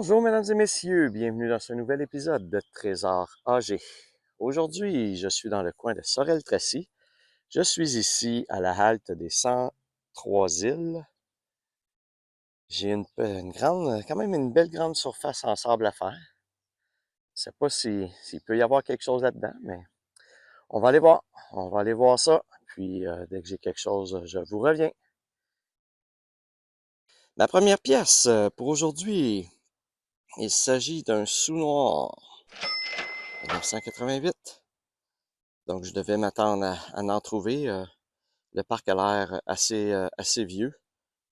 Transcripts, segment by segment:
Bonjour mesdames et messieurs, bienvenue dans ce nouvel épisode de Trésor AG. Aujourd'hui, je suis dans le coin de Sorel-Tracy. Je suis ici à la halte des 103 îles. J'ai quand même une belle grande surface en sable à faire. Je ne sais pas s'il peut y avoir quelque chose là-dedans, mais on va aller voir. On va aller voir ça. Puis dès que j'ai quelque chose, je vous reviens. Ma première pièce pour aujourd'hui, il s'agit d'un sous-noir 1988. Donc, je devais m'attendre à en trouver. Le parc a l'air assez vieux.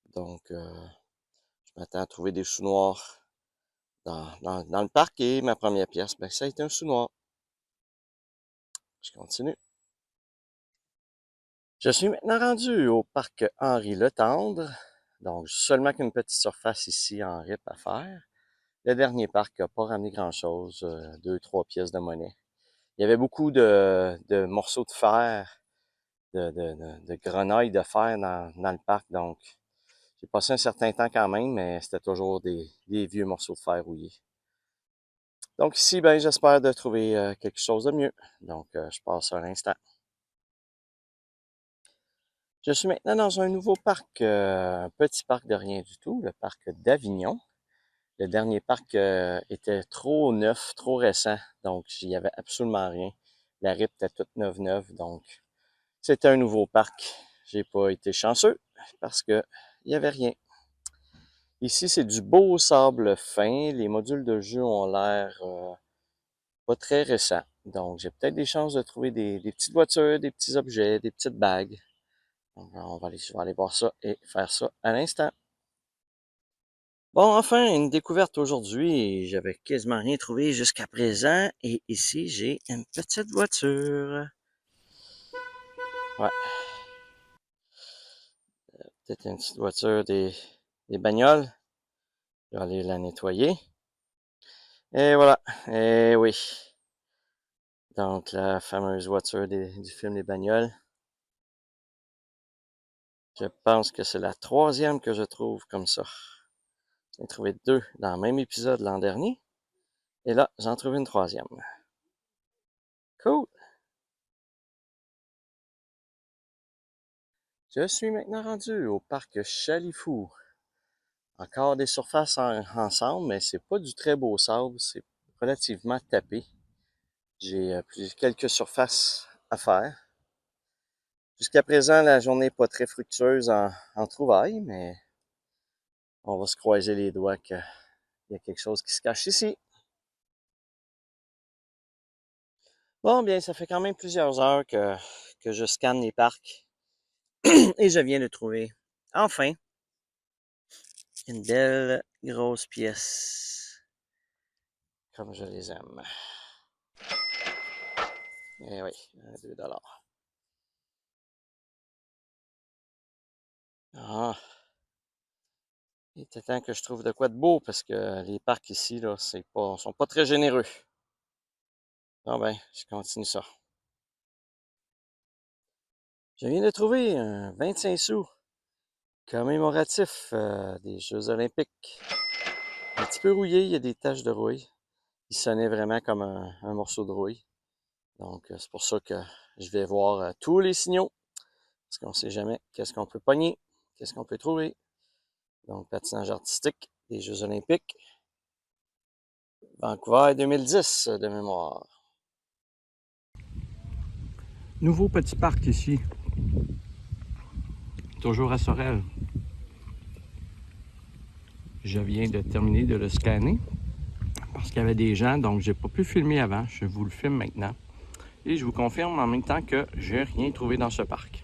Donc, je m'attends à trouver des sous-noirs dans le parc. Et ma première pièce, ben, ça a été un sous-noir. Je continue. Je suis maintenant rendu au parc Henri-Letendre. Donc, seulement qu'une petite surface ici en RIP à faire. Le dernier parc n'a pas ramené grand-chose. 2, 3 pièces de monnaie. Il y avait beaucoup de morceaux de fer, de grenailles de fer dans le parc. Donc, j'ai passé un certain temps quand même, mais c'était toujours des vieux morceaux de fer rouillés. Donc ici, ben, j'espère de trouver quelque chose de mieux. Donc, je passe un instant. Je suis maintenant dans un nouveau parc, un petit parc de rien du tout, le parc d'Avignon. Le dernier parc était trop neuf, trop récent, donc il n'y avait absolument rien. La RIP était toute neuve, donc c'était un nouveau parc. J'ai pas été chanceux parce que il n'y avait rien. Ici, c'est du beau sable fin. Les modules de jeu ont l'air pas très récents. Donc, j'ai peut-être des chances de trouver des petites voitures, des petits objets, des petites bagues. Donc, je vais aller voir ça et faire ça à l'instant. Bon, enfin, une découverte aujourd'hui. J'avais quasiment rien trouvé jusqu'à présent. Et ici, j'ai une petite voiture. Ouais, peut-être une petite voiture des bagnoles. Je vais aller la nettoyer. Et voilà. Et oui. Donc, la fameuse voiture du film Les Bagnoles. Je pense que c'est la troisième que je trouve comme ça. J'en ai trouvé deux dans le même épisode l'an dernier. Et là, j'en trouve une troisième. Cool! Je suis maintenant rendu au parc Chalifou. Encore des surfaces ensemble, mais c'est pas du très beau sable. C'est relativement tapé. J'ai quelques surfaces à faire. Jusqu'à présent, la journée n'est pas très fructueuse en trouvailles, mais on va se croiser les doigts qu'il y a quelque chose qui se cache ici. Bon, bien, ça fait quand même plusieurs heures que je scanne les parcs et je viens de trouver, enfin, une belle grosse pièce, comme je les aime. Eh oui, 2 $. Ah, il était temps que je trouve de quoi de beau parce que les parcs ici, là, sont pas très généreux. Bon ben, je continue ça. Je viens de trouver un 25 sous commémoratif des Jeux olympiques. Un petit peu rouillé, il y a des taches de rouille. Il sonnait vraiment comme un morceau de rouille. Donc, c'est pour ça que je vais voir tous les signaux. Parce qu'on ne sait jamais qu'est-ce qu'on peut pogner, qu'est-ce qu'on peut trouver. Donc, patinage artistique des Jeux olympiques. Vancouver 2010 de mémoire. Nouveau petit parc ici, toujours à Sorel. Je viens de terminer de le scanner parce qu'il y avait des gens, donc j'ai pas pu filmer avant. Je vous le filme maintenant. Et je vous confirme en même temps que j'ai rien trouvé dans ce parc.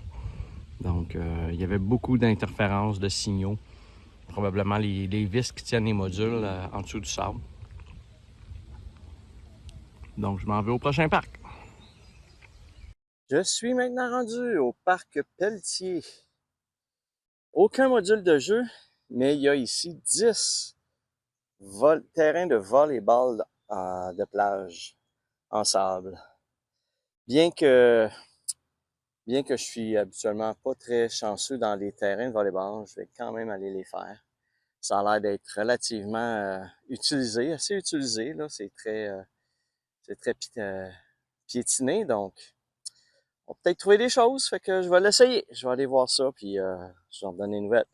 Donc, il y avait beaucoup d'interférences de signaux. Probablement les vis qui tiennent les modules en dessous du sable. Donc, je m'en vais au prochain parc. Je suis maintenant rendu au parc Pelletier. Aucun module de jeu, mais il y a ici 10 terrains de volleyball de plage en sable. Bien que, bien que je suis habituellement pas très chanceux dans les terrains de volleyball, je vais quand même aller les faire. Ça a l'air d'être relativement utilisé, assez utilisé, là. C'est très piétiné, donc on va peut-être trouver des choses, fait que je vais l'essayer. Je vais aller voir ça, puis je vais en donner une nouvelle.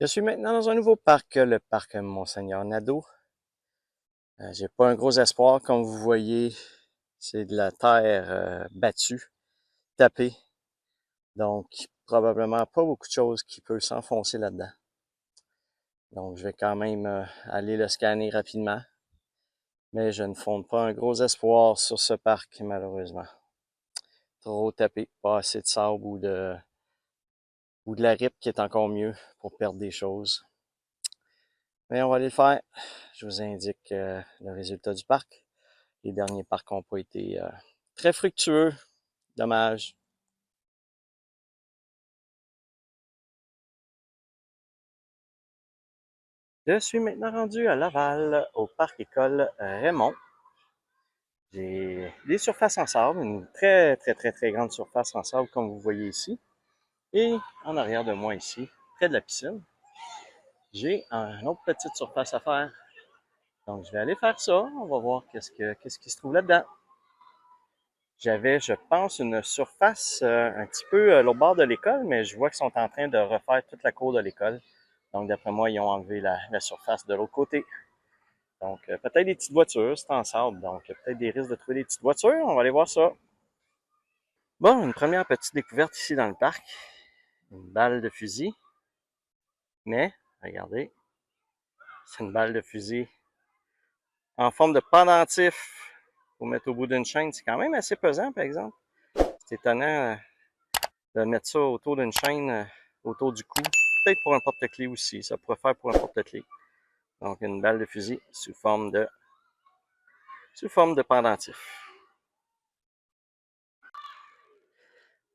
Je suis maintenant dans un nouveau parc, le parc Monseigneur Nadeau. J'ai pas un gros espoir, comme vous voyez, c'est de la terre battue, tapée. Donc, probablement pas beaucoup de choses qui peuvent s'enfoncer là-dedans. Donc, je vais quand même aller le scanner rapidement. Mais je ne fonde pas un gros espoir sur ce parc, malheureusement. Trop tapé, pas assez de sable ou de la ripe qui est encore mieux pour perdre des choses. Mais on va aller le faire. Je vous indique le résultat du parc. Les derniers parcs n'ont pas été très fructueux. Dommage. Je suis maintenant rendu à Laval, au parc école Raymond. J'ai des surfaces en sable, une très grande surface en sable comme vous voyez ici. Et en arrière de moi ici, près de la piscine, j'ai une autre petite surface à faire. Donc je vais aller faire ça, on va voir qu'est-ce qui se trouve là-dedans. J'avais, je pense, une surface un petit peu l'autre bord de l'école, mais je vois qu'ils sont en train de refaire toute la cour de l'école. Donc d'après moi, ils ont enlevé la surface de l'autre côté. Donc peut-être des petites voitures, c'est en sable, donc peut-être des risques de trouver des petites voitures, on va aller voir ça. Bon, une première petite découverte ici dans le parc, une balle de fusil. Mais, regardez, c'est une balle de fusil en forme de pendentif pour mettre au bout d'une chaîne. C'est quand même assez pesant, par exemple. C'est étonnant de mettre ça autour d'une chaîne, autour du cou. Peut-être pour un porte-clés aussi, ça pourrait faire pour un porte-clés. Donc, une balle de fusil sous forme de pendentif.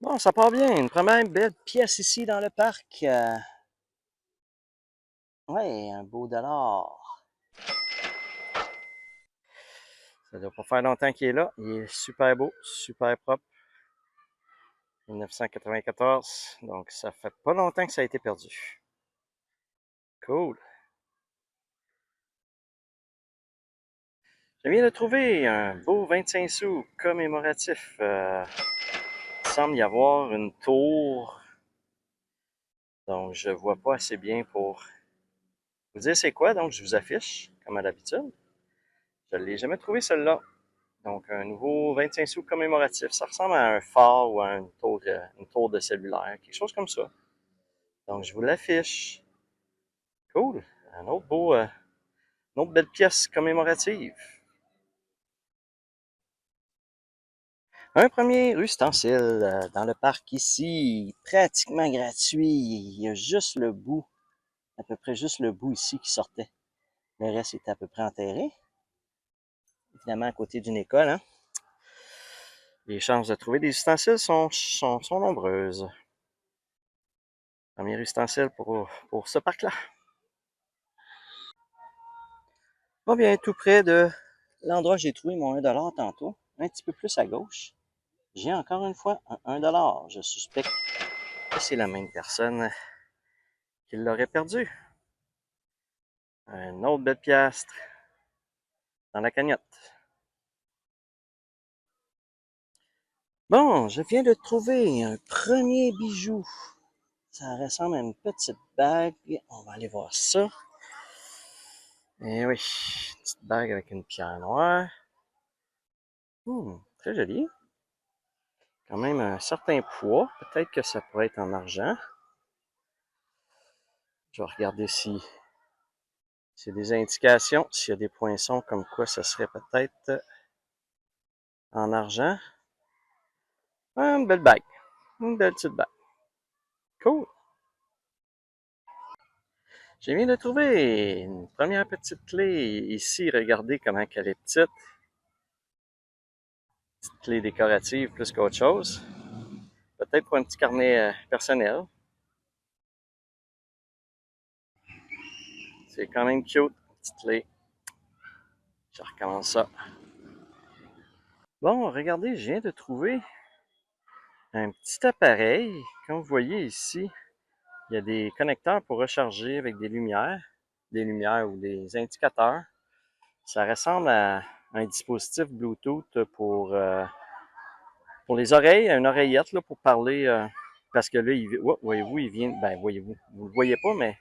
Bon, ça part bien. Une première belle pièce ici dans le parc. Ouais, un beau dollar. Ça doit pas faire longtemps qu'il est là. Il est super beau, super propre. 1994, donc ça fait pas longtemps que ça a été perdu. Cool. Je viens de trouver un beau 25 sous commémoratif. Il semble y avoir une tour, donc je vois pas assez bien pour vous dire c'est quoi, donc je vous affiche, comme à l'habitude. Je ne l'ai jamais trouvé celui-là. Donc un nouveau 25 sous commémoratif. Ça ressemble à un phare ou à une tour de cellulaire, quelque chose comme ça. Donc je vous l'affiche. Cool. Un autre beau, une autre belle pièce commémorative. Un premier ustensile dans le parc ici, pratiquement gratuit. Il y a juste le bout, à peu près juste le bout ici qui sortait. Le reste était à peu près enterré. Évidemment à côté d'une école, hein. Les chances de trouver des ustensiles sont nombreuses. Premier ustensile pour ce parc-là. Bon bien, tout près de l'endroit où j'ai trouvé mon 1$ tantôt, un petit peu plus à gauche, j'ai encore une fois un 1$. Je suspecte que c'est la même personne qui l'aurait perdu. Un autre belle piastre dans la cagnotte. Bon, je viens de trouver un premier bijou. Ça ressemble à une petite bague. On va aller voir ça. Eh oui, une petite bague avec une pierre noire. Très joli. Quand même un certain poids. Peut-être que ça pourrait être en argent. Je vais regarder si c'est des indications, s'il y a des poinçons comme quoi ça serait peut-être en argent. Une belle bague. Une belle petite bague. Cool. Je viens de trouver une première petite clé ici. Regardez comment elle est petite. Petite clé décorative plus qu'autre chose. Peut-être pour un petit carnet personnel. C'est quand même cute. Petite clé. Je recommence ça. Bon, regardez, je viens de trouver un petit appareil. Comme vous voyez ici, Il y a des connecteurs pour recharger avec des lumières ou des indicateurs. Ça ressemble à un dispositif Bluetooth pour les oreilles, une oreillette là, pour parler. Parce que là, voyez-vous, il vient. Ben, voyez-vous, vous le voyez pas, mais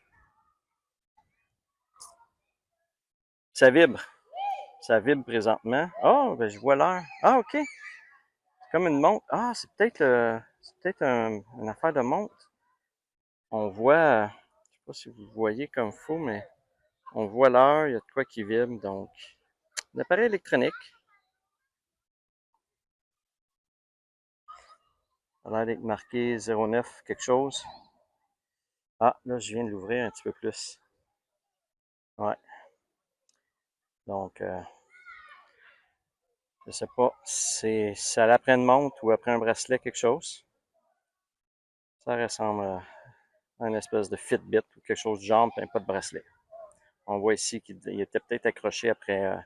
ça vibre. Ça vibre présentement. Ah, ben je vois l'heure. Ah, ok. C'est comme une montre. Ah, une affaire de montre. On voit, je sais pas si vous le voyez comme faux, mais on voit l'heure, il y a de quoi qui vibre, donc un appareil électronique. Ça a l'air d'être marqué 09 quelque chose. Ah, là, je viens de l'ouvrir un petit peu plus. Ouais. Donc, je sais pas, c'est après une montre ou après un bracelet, quelque chose. Ça ressemble à une espèce de Fitbit ou quelque chose du genre, mais pas de bracelet. On voit ici qu'il était peut-être accroché après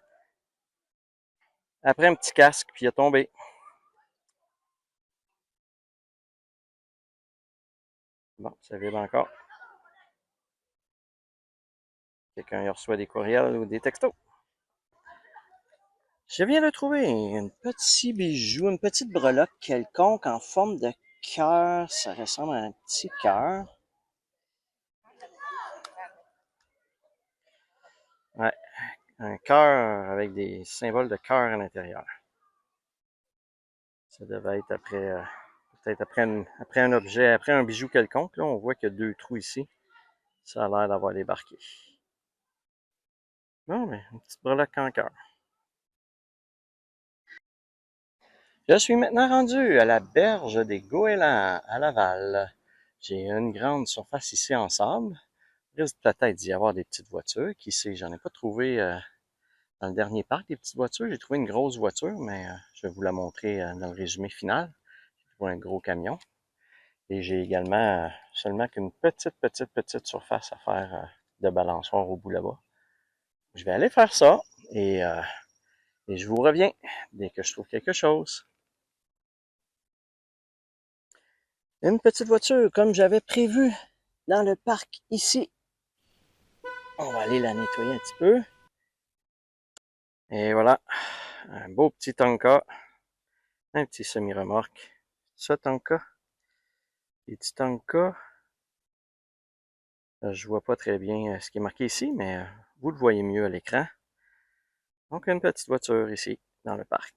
un petit casque, puis il est tombé. Bon, ça vibre encore. Quelqu'un reçoit des courriels ou des textos. Je viens de trouver un petit bijou, une petite breloque quelconque en forme de cœur. Ça ressemble à un petit cœur. Ouais, un cœur avec des symboles de cœur à l'intérieur. Ça devait être peut-être après un objet, après un bijou quelconque. Là, on voit qu'il y a deux trous ici. Ça a l'air d'avoir débarqué. Bon, mais une petite breloque en cœur. Je suis maintenant rendu à la berge des Goélands, à Laval. J'ai une grande surface ici en sable. Il risque peut-être d'y avoir des petites voitures. Qui sait, j'en ai pas trouvé dans le dernier parc des petites voitures. J'ai trouvé une grosse voiture, mais je vais vous la montrer dans le résumé final. J'ai trouvé un gros camion. Et j'ai également seulement qu'une petite surface à faire de balançoire au bout là-bas. Je vais aller faire ça et je vous reviens dès que je trouve quelque chose. Une petite voiture comme j'avais prévu dans le parc ici. On va aller la nettoyer un petit peu. Et voilà, un beau petit Tonka, un petit semi-remorque. Ça, Tonka, les petits Tonka, je vois pas très bien ce qui est marqué ici, mais vous le voyez mieux à l'écran. Donc, une petite voiture ici, dans le parc.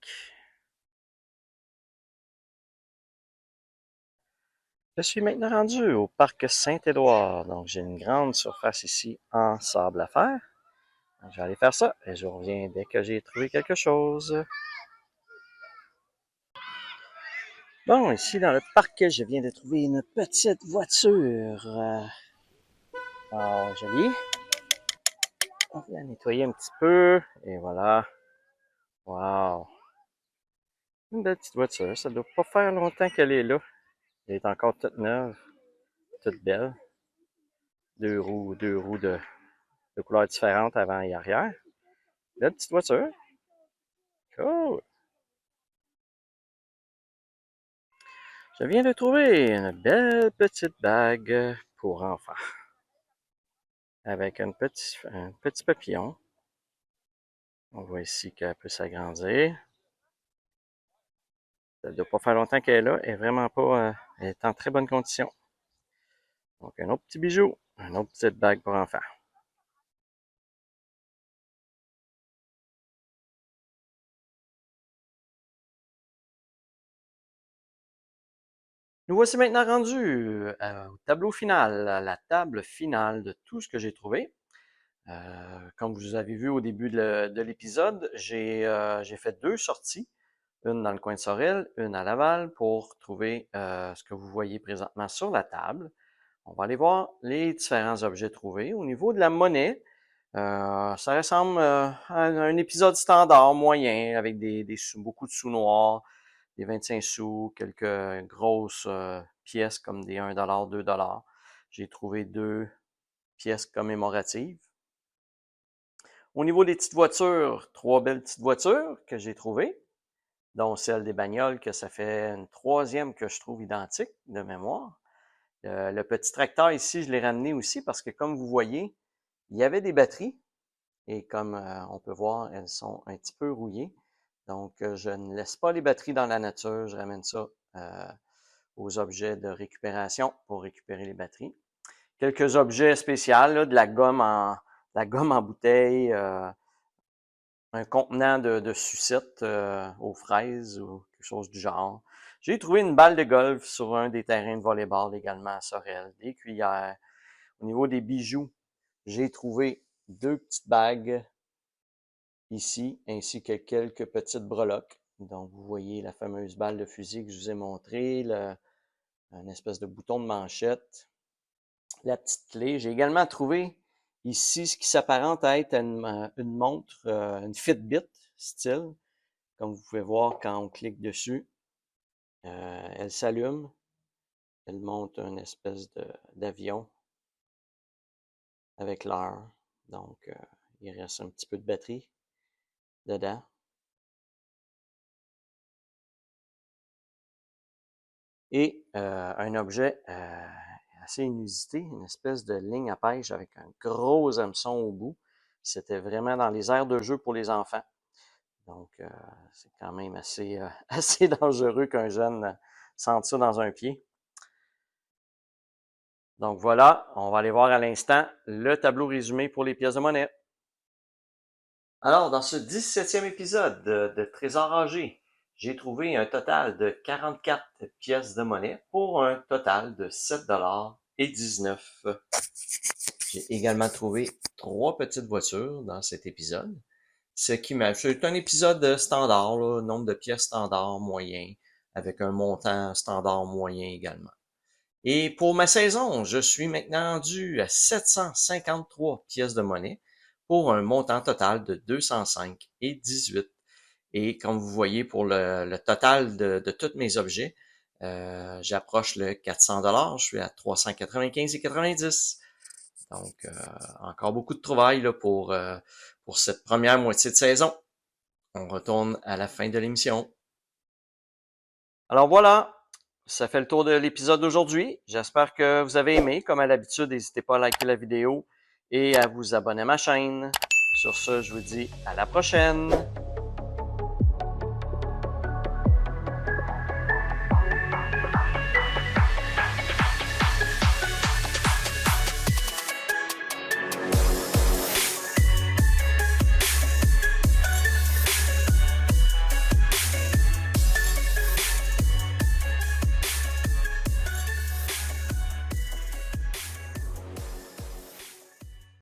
Je suis maintenant rendu au parc Saint-Édouard, donc j'ai une grande surface ici en sable à faire. Donc, je vais aller faire ça et je reviens dès que j'ai trouvé quelque chose. Bon, ici dans le parc, je viens de trouver une petite voiture. Jolie. On va la nettoyer un petit peu et voilà. Wow! Une belle petite voiture. Ça doit pas faire longtemps qu'elle est là. Elle est encore toute neuve, toute belle. Deux roues de couleurs différentes avant et arrière. Belle petite voiture. Cool! Je viens de trouver une belle petite bague pour enfants. Avec un petit papillon. On voit ici qu'elle peut s'agrandir. Ça ne doit pas faire longtemps qu'elle est là. Elle est vraiment pas. Elle est en très bonne condition. Donc, un autre petit bijou. Une autre petite bague pour enfants. Nous voici maintenant rendus au tableau final, à la table finale de tout ce que j'ai trouvé. Comme vous avez vu au début de l'épisode, j'ai fait deux sorties, une dans le coin de Sorel, une à Laval, pour trouver ce que vous voyez présentement sur la table. On va aller voir les différents objets trouvés. Au niveau de la monnaie, ça ressemble à un épisode standard moyen avec beaucoup de sous noirs, des 25 sous, quelques grosses pièces comme des 1$, 2$. J'ai trouvé deux pièces commémoratives. Au niveau des petites voitures, trois belles petites voitures que j'ai trouvées, dont celle des bagnoles, que ça fait une troisième que je trouve identique de mémoire. Le petit tracteur ici, je l'ai ramené aussi parce que comme vous voyez, il y avait des batteries et comme on peut voir, elles sont un petit peu rouillées. Donc, je ne laisse pas les batteries dans la nature, je ramène ça aux objets de récupération pour récupérer les batteries. Quelques objets spéciaux, là, de la gomme en bouteille, un contenant de sucette aux fraises ou quelque chose du genre. J'ai trouvé une balle de golf sur un des terrains de volleyball également à Sorel, des cuillères. Au niveau des bijoux, j'ai trouvé 2 petites bagues ici, ainsi que quelques petites breloques. Donc, vous voyez la fameuse balle de fusil que je vous ai montrée, un espèce de bouton de manchette, la petite clé. J'ai également trouvé ici ce qui s'apparente à être une montre, une Fitbit style. Comme vous pouvez voir quand on clique dessus, elle s'allume. Elle monte une espèce d'avion avec l'heure. Donc, il reste un petit peu de batterie dedans. Et un objet assez inusité, une espèce de ligne à pêche avec un gros hameçon au bout. C'était vraiment dans les aires de jeu pour les enfants. Donc, c'est quand même assez, assez dangereux qu'un jeune sente ça dans un pied. Donc voilà, on va aller voir à l'instant le tableau résumé pour les pièces de monnaie. Alors, dans ce 17e épisode de Trésor âgé, j'ai trouvé un total de 44 pièces de monnaie pour un total de 7,19 $. J'ai également trouvé 3 petites voitures dans cet épisode. C'est un épisode standard, là, nombre de pièces standard moyen, avec un montant standard moyen également. Et pour ma saison, je suis maintenant rendu à 753 pièces de monnaie pour un montant total de 205,18 $. Et comme vous voyez, pour le total de tous mes objets, j'approche le 400 $. Je suis à 395,90 $. Donc, encore beaucoup de travail là, pour cette première moitié de saison. On retourne à la fin de l'émission. Alors voilà, ça fait le tour de l'épisode d'aujourd'hui. J'espère que vous avez aimé. Comme à l'habitude, n'hésitez pas à liker la vidéo et à vous abonner à ma chaîne. Sur ce, je vous dis à la prochaine.